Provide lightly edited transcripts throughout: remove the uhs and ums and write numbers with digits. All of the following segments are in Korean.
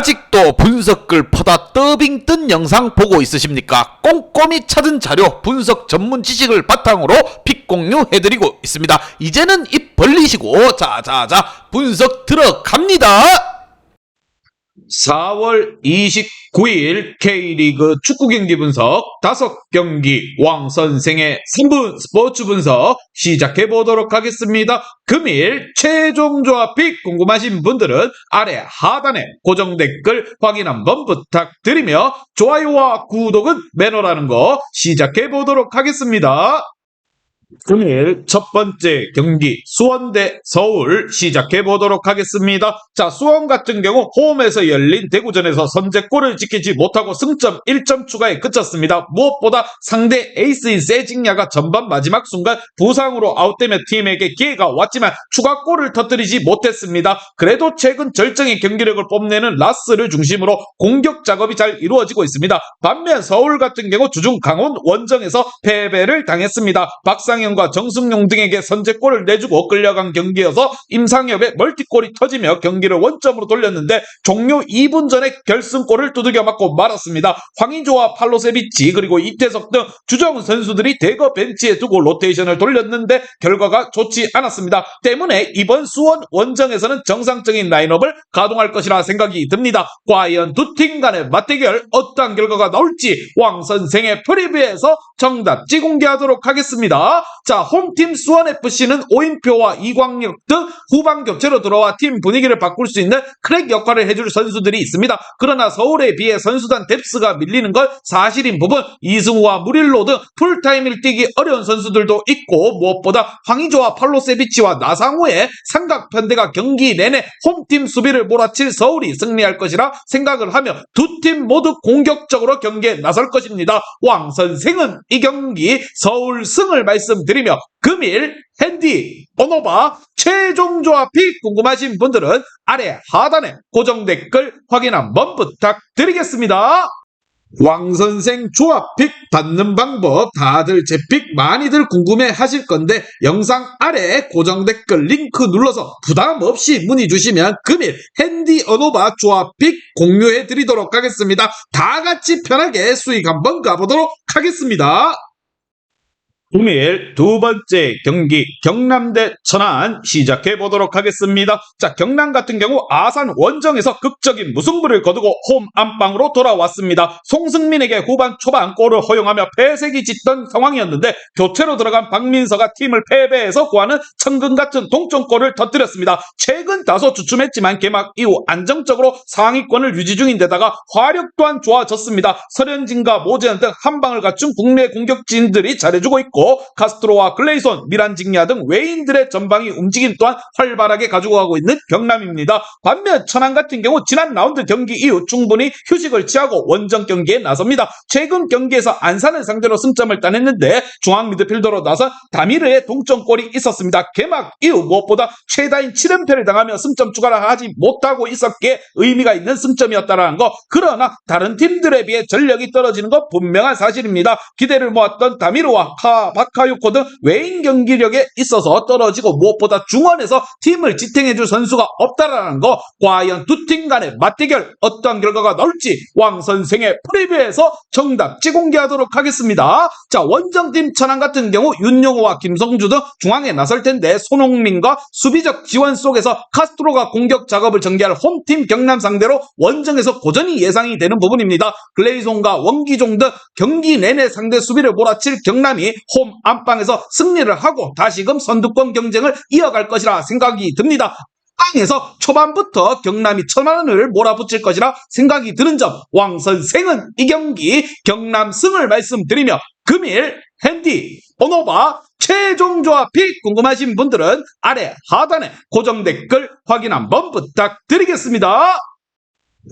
아직도 분석글 퍼다 더빙 뜬 영상 보고 있으십니까? 꼼꼼히 찾은 자료, 분석 전문 지식을 바탕으로 픽 공유해드리고 있습니다. 이제는 입 벌리시고 자자자 분석 들어갑니다. 4월 29일 K리그 축구 경기 분석 5경기 왕선생의 3분 스포츠 분석 시작해 보도록 하겠습니다. 금일 최종 조합 픽 궁금하신 분들은 아래 하단에 고정 댓글 확인 한번 부탁드리며 좋아요와 구독은 매너라는 거 시작해 보도록 하겠습니다. 금일 첫 번째 경기 수원 대 서울 시작해 보도록 하겠습니다. 자, 수원 같은 경우 홈에서 열린 대구전에서 선제골을 지키지 못하고 승점 1점 추가에 그쳤습니다. 무엇보다 상대 에이스인 세징야가 전반 마지막 순간 부상으로 아웃되며 팀에게 기회가 왔지만 추가골을 터뜨리지 못했습니다. 그래도 최근 절정의 경기력을 뽐내는 라스를 중심으로 공격 작업이 잘 이루어지고 있습니다. 반면 서울 같은 경우 주중 강원 원정에서 패배를 당했습니다. 박상현과 정승용 등에게 선제골을 내주고 끌려간 경기여서 임상엽의 멀티골이 터지며 경기를 원점으로 돌렸는데 종료 2분 전에 결승골을 두들겨 맞고 말았습니다. 황의조와 팔로세비치 그리고 이태석 등 주전 선수들이 대거 벤치에 두고 로테이션을 돌렸는데 결과가 좋지 않았습니다. 때문에 이번 수원 원정에서는 정상적인 라인업을 가동할 것이라 생각이 듭니다. 과연 두 팀 간의 맞대결 어떠한 결과가 나올지 왕선생의 프리뷰에서 정답지 공개하도록 하겠습니다. 자, 홈팀 수원FC는 오인표와 이광혁 등 후반 교체로 들어와 팀 분위기를 바꿀 수 있는 크랙 역할을 해줄 선수들이 있습니다. 그러나 서울에 비해 선수단 뎁스가 밀리는 건 사실인 부분, 이승우와 무릴로 등 풀타임을 뛰기 어려운 선수들도 있고 무엇보다 황의조와 팔로세비치와 나상호의 삼각 편대가 경기 내내 홈팀 수비를 몰아칠 서울이 승리할 것이라 생각을 하며 두 팀 모두 공격적으로 경기에 나설 것입니다. 왕선생은 이 경기 서울 승을 말씀드리며 금일 핸디 번호바 최종 조합이 궁금하신 분들은 아래 하단에 고정 댓글 확인 한번 부탁드리겠습니다. 왕선생 조합픽 받는 방법 다들 제 픽 많이들 궁금해 하실 건데 영상 아래 고정 댓글 링크 눌러서 부담 없이 문의 주시면 금일 핸디 어노바 조합픽 공유해 드리도록 하겠습니다. 다 같이 편하게 수익 한번 가보도록 하겠습니다. 금일 두 번째 경기 경남 대 천안 시작해 보도록 하겠습니다. 자, 경남 같은 경우 아산 원정에서 극적인 무승부를 거두고 홈 안방으로 돌아왔습니다. 송승민에게 후반 초반 골을 허용하며 패색이 짙던 상황이었는데 교체로 들어간 박민서가 팀을 패배해서 구하는 천금 같은 동점골을 터뜨렸습니다. 최근 다소 주춤했지만 개막 이후 안정적으로 상위권을 유지 중인데다가 화력 또한 좋아졌습니다. 설현진과 모재현 등 한방을 갖춘 국내 공격진들이 잘해주고 있고 카스트로와 글레이손, 미란직야 등 외인들의 전방위 움직임 또한 활발하게 가지고 가고 있는 경남입니다. 반면 천안 같은 경우 지난 라운드 경기 이후 충분히 휴식을 취하고 원정 경기에 나섭니다. 최근 경기에서 안산을 상대로 승점을 따냈는데 중앙 미드필더로 나선 다미르의 동점골이 있었습니다. 개막 이후 무엇보다 최다인 7연패를 당하며 승점 추가를 하지 못하고 있었기에 의미가 있는 승점이었다는 거. 그러나 다른 팀들에 비해 전력이 떨어지는 건 분명한 사실입니다. 기대를 모았던 다미르와 바카요코 등 외인 경기력에 있어서 떨어지고 무엇보다 중원에서 팀을 지탱해줄 선수가 없다라는 거. 과연 두 팀 간의 맞대결 어떠한 결과가 나올지 왕선생의 프리뷰에서 정답지 공개하도록 하겠습니다. 자, 원정팀 천안 같은 경우 윤용호와 김성주 등 중앙에 나설 텐데 손흥민과 수비적 지원 속에서 카스트로가 공격 작업을 전개할 홈팀 경남 상대로 원정에서 고전이 예상이 되는 부분입니다. 글레이손과 원기종 등 경기 내내 상대 수비를 몰아칠 경남이 홈 안방에서 승리를 하고 다시금 선두권 경쟁을 이어갈 것이라 생각이 듭니다. 땅에서 초반부터 경남이 천안을 몰아붙일 것이라 생각이 드는 점, 왕선생은 이 경기 경남 승을 말씀드리며 금일 핸디 번호바 최종 조합이 궁금하신 분들은 아래 하단에 고정 댓글 확인 한번 부탁드리겠습니다.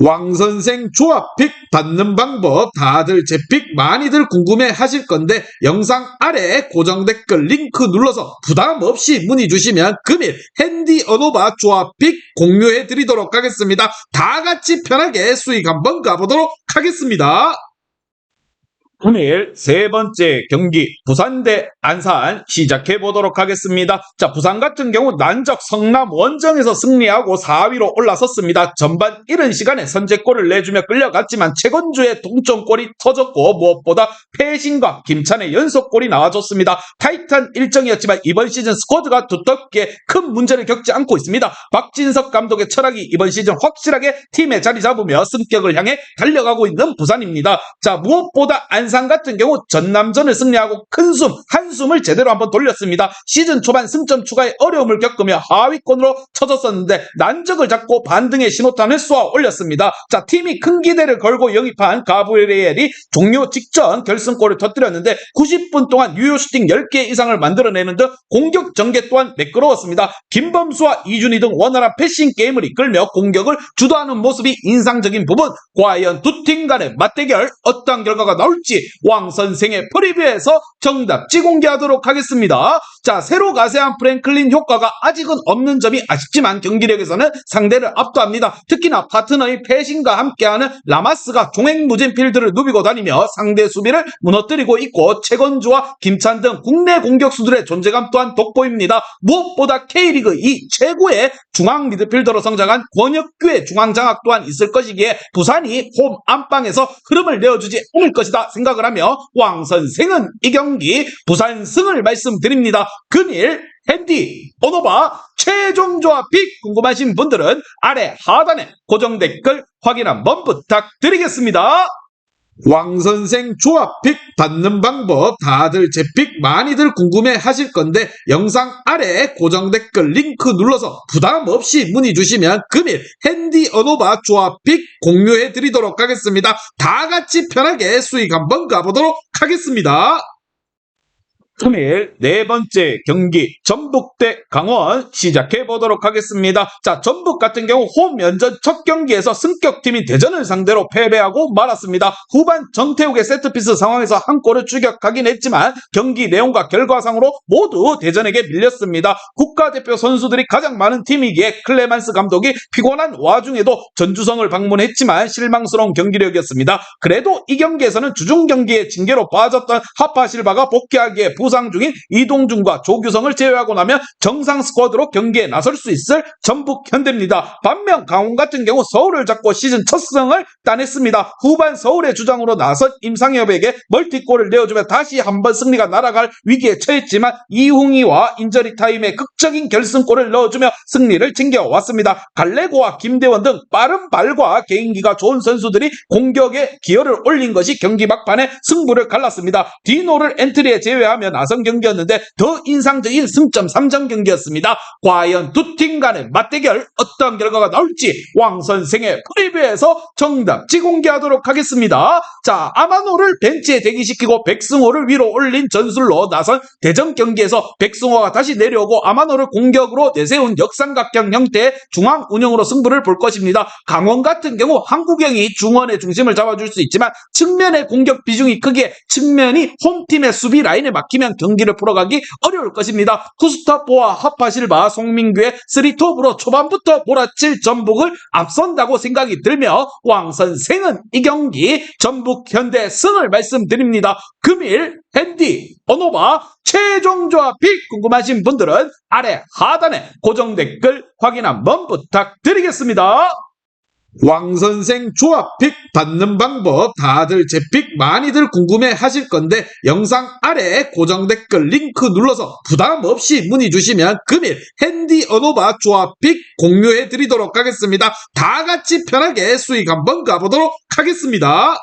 왕선생 조합픽 받는 방법 다들 제 픽 많이들 궁금해 하실 건데 영상 아래 고정 댓글 링크 눌러서 부담 없이 문의 주시면 금일 핸디 어노바 조합픽 공유해 드리도록 하겠습니다. 다 같이 편하게 수익 한번 가보도록 하겠습니다. 금일 세 번째 경기 부산 대 안산 시작해 보도록 하겠습니다. 자, 부산 같은 경우 난적 성남 원정에서 승리하고 4위로 올라섰습니다. 전반 이른 시간에 선제골을 내주며 끌려갔지만 최건주의 동점골이 터졌고 무엇보다 패신과 김찬의 연속골이 나와줬습니다. 타이트한 일정이었지만 이번 시즌 스쿼드가 두텁게 큰 문제를 겪지 않고 있습니다. 박진석 감독의 철학이 이번 시즌 확실하게 팀에 자리 잡으며 승격을 향해 달려가고 있는 부산입니다. 자, 무엇보다 안산 같은 경우 전남전을 승리하고 큰 한숨을 제대로 한번 돌렸습니다. 시즌 초반 승점 추가에 어려움을 겪으며 하위권으로 쳐졌었는데 난적을 잡고 반등의 신호탄을 쏘아 올렸습니다. 자, 팀이 큰 기대를 걸고 영입한 가브리엘이 종료 직전 결승골을 터뜨렸는데 90분 동안 유효 슈팅 10개 이상을 만들어내는 등 공격 전개 또한 매끄러웠습니다. 김범수와 이준희 등 원활한 패싱 게임을 이끌며 공격을 주도하는 모습이 인상적인 부분. 과연 두 팀 간의 맞대결 어떤 결과가 나올지 왕 선생의 프리뷰에서 정답지 공개하도록 하겠습니다. 자, 새로 가세한 프랭클린 효과가 아직은 없는 점이 아쉽지만 경기력에서는 상대를 압도합니다. 특히나 파트너의 패신과 함께하는 라마스가 종횡무진 필드를 누비고 다니며 상대 수비를 무너뜨리고 있고 최건주와 김찬 등 국내 공격수들의 존재감 또한 돋보입니다. 무엇보다 K리그 2 최고의 중앙 미드필더로 성장한 권혁규의 중앙장악 또한 있을 것이기에 부산이 홈 안방에서 흐름을 내어주지 않을 것이다 생각을 하며 왕 선생은 이 경기 부산 승을 말씀드립니다. 금일 핸디 오노바 최종 조합픽 궁금하신 분들은 아래 하단에 고정 댓글 확인 한번 부탁드리겠습니다. 왕선생 조합픽 받는 방법 다들 제 픽 많이들 궁금해 하실 건데 영상 아래 고정 댓글 링크 눌러서 부담 없이 문의 주시면 금일 핸디 어노바 조합픽 공유해 드리도록 하겠습니다. 다 같이 편하게 수익 한번 가보도록 하겠습니다. 금일 네 번째 경기 전북 대 강원 시작해 보도록 하겠습니다. 자, 전북 같은 경우 홈 연전 첫 경기에서 승격팀인 대전을 상대로 패배하고 말았습니다. 후반 정태욱의 세트피스 상황에서 한 골을 추격하긴 했지만 경기 내용과 결과상으로 모두 대전에게 밀렸습니다. 국가대표 선수들이 가장 많은 팀이기에 클레만스 감독이 피곤한 와중에도 전주성을 방문했지만 실망스러운 경기력이었습니다. 그래도 이 경기에서는 주중 경기에 징계로 빠졌던 하파실바가 복귀하기에 부상 중인 이동준과 조규성을 제외하고 나면 정상 스쿼드로 경기에 나설 수 있을 전북 현대입니다. 반면 강원 같은 경우 서울을 잡고 시즌 첫 승을 따냈습니다. 후반 서울의 주장으로 나선 임상엽에게 멀티골을 내어주며 다시 한번 승리가 날아갈 위기에 처했지만 이웅이와 인저리 타임에 극적인 결승골을 넣어주며 승리를 챙겨왔습니다. 갈레고와 김대원 등 빠른 발과 개인기가 좋은 선수들이 공격에 기여를 올린 것이 경기 막판에 승부를 갈랐습니다. 디노를 엔트리에 제외하면 나선 경기였는데 더 인상적인 승점 3점 경기였습니다. 과연 두 팀 간의 맞대결 어떤 결과가 나올지 왕 선생의 프리뷰에서 정답지 공개하도록 하겠습니다. 자, 아마노를 벤치에 대기시키고 백승호를 위로 올린 전술로 나선 대전 경기에서 백승호가 다시 내려오고 아마노를 공격으로 내세운 역삼각형 형태의 중앙 운영으로 승부를 볼 것입니다. 강원 같은 경우 한국영이 중원의 중심을 잡아줄 수 있지만 측면의 공격 비중이 크기에 측면이 홈팀의 수비 라인에 막히면 경기를 풀어가기 어려울 것입니다. 투스타포와 하파실바, 송민규의 3톱으로 초반부터 몰아칠 전북을 앞선다고 생각이 들며 왕 선생은 이 경기 전북 현대 승을 말씀드립니다. 금일 핸디 어노바 최종 조합픽 궁금하신 분들은 아래 하단에 고정 댓글 확인 한번 부탁드리겠습니다. 왕선생 조합픽 받는 방법 다들 제 픽 많이들 궁금해 하실 건데 영상 아래 고정 댓글 링크 눌러서 부담 없이 문의 주시면 금일 핸디 어노바 조합픽 공유해 드리도록 하겠습니다. 다 같이 편하게 수익 한번 가보도록 하겠습니다.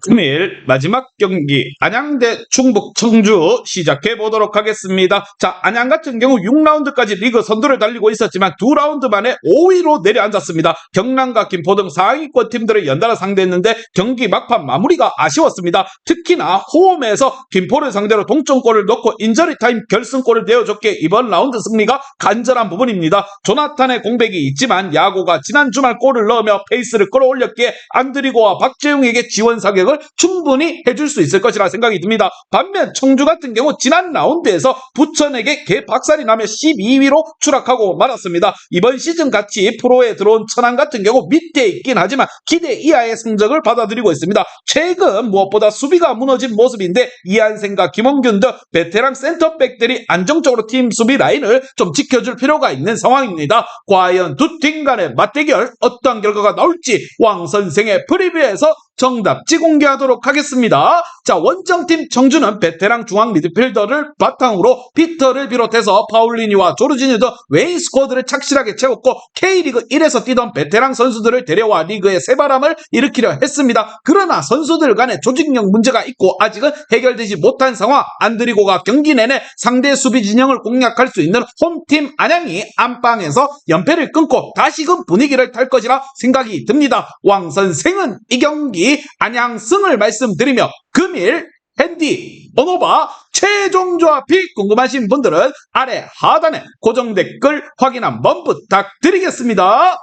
금일 마지막 경기 안양 대 충북 청주 시작해 보도록 하겠습니다. 자, 안양 같은 경우 6라운드까지 리그 선두를 달리고 있었지만 2라운드 만에 5위로 내려앉았습니다. 경남과 김포 등 상위권 팀들을 연달아 상대했는데 경기 막판 마무리가 아쉬웠습니다. 특히나 홈에서 김포를 상대로 동점골을 넣고 인저리타임 결승골을 내어줬기에 이번 라운드 승리가 간절한 부분입니다. 조나탄의 공백이 있지만 야구가 지난 주말 골을 넣으며 페이스를 끌어올렸기에 안드리고와 박재웅에게 지원사가 가격을 충분히 해줄 수 있을 것이라 생각이 듭니다. 반면 청주 같은 경우 지난 라운드에서 부천에게 개박살이 나며 12위로 추락하고 말았습니다. 이번 시즌 같이 프로에 들어온 천안 같은 경우 밑에 있긴 하지만 기대 이하의 성적을 받아들이고 있습니다. 최근 무엇보다 수비가 무너진 모습인데 이한생과 김원균 등 베테랑 센터백들이 안정적으로 팀 수비 라인을 좀 지켜줄 필요가 있는 상황입니다. 과연 두 팀 간의 맞대결 어떤 결과가 나올지 왕 선생의 프리뷰에서 정답지 공개하도록 하겠습니다. 자, 원정팀 청주는 베테랑 중앙 미드필더를 바탕으로 피터를 비롯해서 파울리니와 조르지뉴 등 웨인 스쿼드를 착실하게 채웠고 K리그 1에서 뛰던 베테랑 선수들을 데려와 리그에 새바람을 일으키려 했습니다. 그러나 선수들 간의 조직력 문제가 있고 아직은 해결되지 못한 상황. 안드리고가 경기 내내 상대 수비 진영을 공략할 수 있는 홈팀 안양이 안방에서 연패를 끊고 다시금 분위기를 탈 것이라 생각이 듭니다. 왕 선생은 이 경기 안양승을 말씀드리며 금일 핸디 언오바 최종 조합이 궁금하신 분들은 아래 하단에 고정 댓글 확인 한번 부탁드리겠습니다.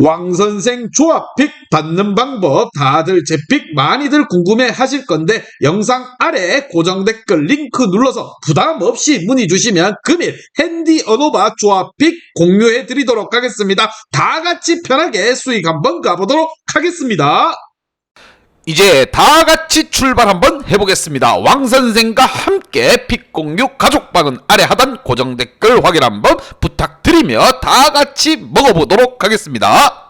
왕선생 조합픽 받는 방법 다들 제 픽 많이들 궁금해 하실 건데 영상 아래 고정 댓글 링크 눌러서 부담 없이 문의 주시면 금일 핸디 언오바 조합픽 공유해 드리도록 하겠습니다. 다 같이 편하게 수익 한번 가보도록 하겠습니다. 이제 다 같이 출발 한번 해보겠습니다. 왕선생과 함께 픽공유 가족방은 아래 하단 고정 댓글 확인 한번 부탁드리며 다 같이 먹어보도록 하겠습니다.